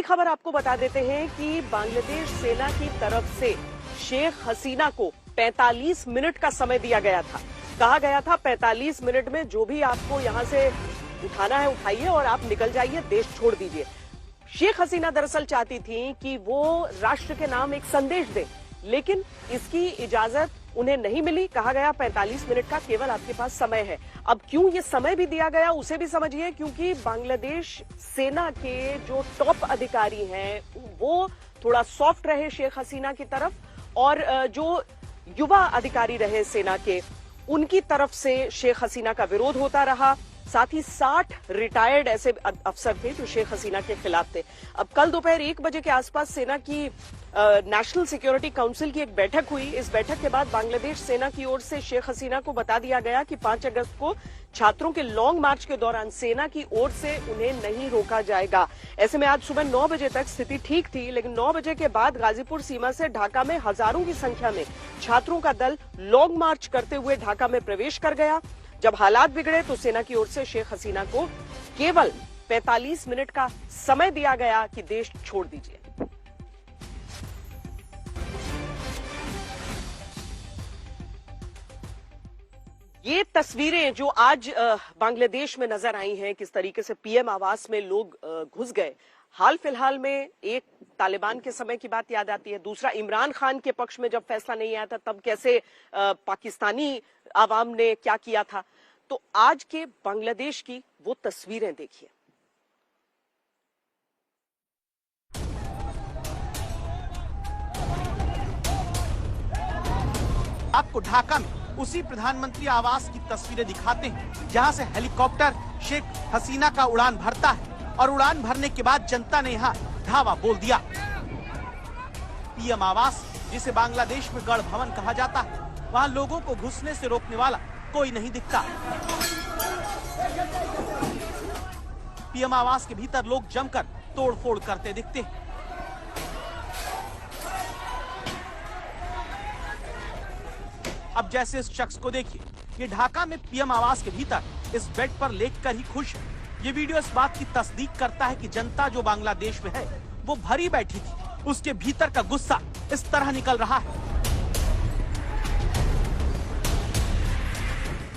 खबर आपको बता देते हैं कि बांग्लादेश सेना की तरफ से शेख हसीना को 45 मिनट का समय दिया गया था। कहा गया था 45 मिनट में जो भी आपको यहां से उठाना है उठाइए और आप निकल जाइए, देश छोड़ दीजिए। शेख हसीना दरअसल चाहती थी कि वो राष्ट्र के नाम एक संदेश दें, लेकिन इसकी इजाजत उन्हें नहीं मिली। कहा गया 45 मिनट का केवल आपके पास समय है। अब क्यों ये समय भी दिया गया उसे भी समझिए, क्योंकि बांग्लादेश सेना के जो टॉप अधिकारी हैं वो थोड़ा सॉफ्ट रहे शेख हसीना की तरफ, और जो युवा अधिकारी रहे सेना के उनकी तरफ से शेख हसीना का विरोध होता रहा। साथ ही 60 रिटायर्ड ऐसे अफसर थे जो शेख हसीना के खिलाफ थे। अब कल दोपहर 1 बजे के आसपास सेना की नेशनल सिक्योरिटी काउंसिल की एक बैठक हुई। इस बैठक के बाद बांग्लादेश सेना की ओर से शेख हसीना को बता दिया गया कि 5 अगस्त को छात्रों के लॉन्ग मार्च के दौरान सेना की ओर से उन्हें नहीं रोका जाएगा। ऐसे में आज सुबह 9 बजे तक स्थिति ठीक थी, लेकिन 9 बजे के बाद गाजीपुर सीमा से ढाका में हजारों की संख्या में छात्रों का दल लॉन्ग मार्च करते हुए ढाका में प्रवेश कर गया। जब हालात बिगड़े तो सेना की ओर से शेख हसीना को केवल 45 मिनट का समय दिया गया कि देश छोड़ दीजिए। ये तस्वीरें जो आज बांग्लादेश में नजर आई हैं, किस तरीके से पीएम आवास में लोग घुस गए। हाल फिलहाल में एक तालिबान के समय की बात याद आती है, दूसरा इमरान खान के पक्ष में जब फैसला नहीं आया था तब कैसे पाकिस्तानी आवाम ने क्या किया था। तो आज के बांग्लादेश की वो तस्वीरें देखिए। आपको ढाका में उसी प्रधानमंत्री आवास की तस्वीरें दिखाते हैं जहां से हेलीकॉप्टर शेख हसीना का उड़ान भरता है, और उड़ान भरने के बाद जनता ने यहाँ धावा बोल दिया। पीएम आवास, जिसे बांग्लादेश में गढ़ भवन कहा जाता है, वहाँ लोगों को घुसने से रोकने वाला कोई नहीं दिखता। पीएम आवास के भीतर लोग जमकर तोड़फोड़ करते दिखते हैं। अब जैसे इस शख्स को देखिए, ये ढाका में पीएम आवास के भीतर इस बेड पर लेटकर ही खुश है। ये वीडियो इस बात की तस्दीक करता है कि जनता जो बांग्लादेश में है वो भरी बैठी थी, उसके भीतर का गुस्सा इस तरह निकल रहा है।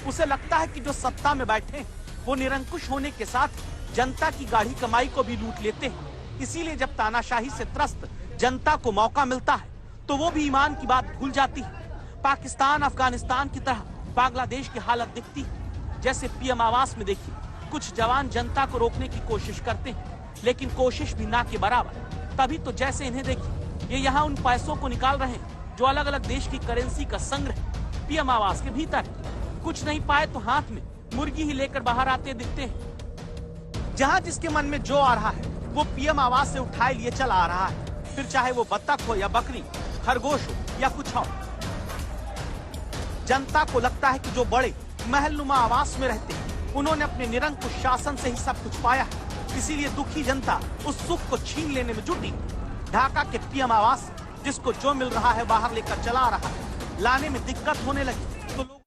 उसे लगता है कि जो सत्ता में बैठे हैं वो निरंकुश होने के साथ जनता की गाढ़ी कमाई को भी लूट लेते हैं। इसीलिए जब तानाशाही से त्रस्त जनता को मौका मिलता है तो वो भी ईमान की बात भूल जाती है। पाकिस्तान, अफगानिस्तान की तरह बांग्लादेश की हालत दिखती है। जैसे पीएम आवास में देखिए, कुछ जवान जनता को रोकने की कोशिश करते हैं, लेकिन कोशिश भी ना के बराबर। तभी तो जैसे इन्हें देखिए, ये यहाँ उन पैसों को निकाल रहे हैं जो अलग अलग देश की करेंसी का संग्रह पीएम आवास के भीतर है। कुछ नहीं पाए तो हाथ में मुर्गी ही लेकर बाहर आते दिखते हैं। जहाँ जिसके मन में जो आ रहा है वो पीएम आवास से उठाए लिए चला आ रहा है, फिर चाहे वो बत्तख हो या बकरी, खरगोश हो या कुछ और। जनता को लगता है कि जो बड़े महलनुमा आवास में रहते हैं उन्होंने अपने निरंकुश शासन से ही सब कुछ पाया है, इसीलिए दुखी जनता उस सुख को छीन लेने में जुटी। ढाका के पीएम आवास जिसको जो मिल रहा है बाहर लेकर चला आ रहा है, लाने में दिक्कत होने लगी तो लोग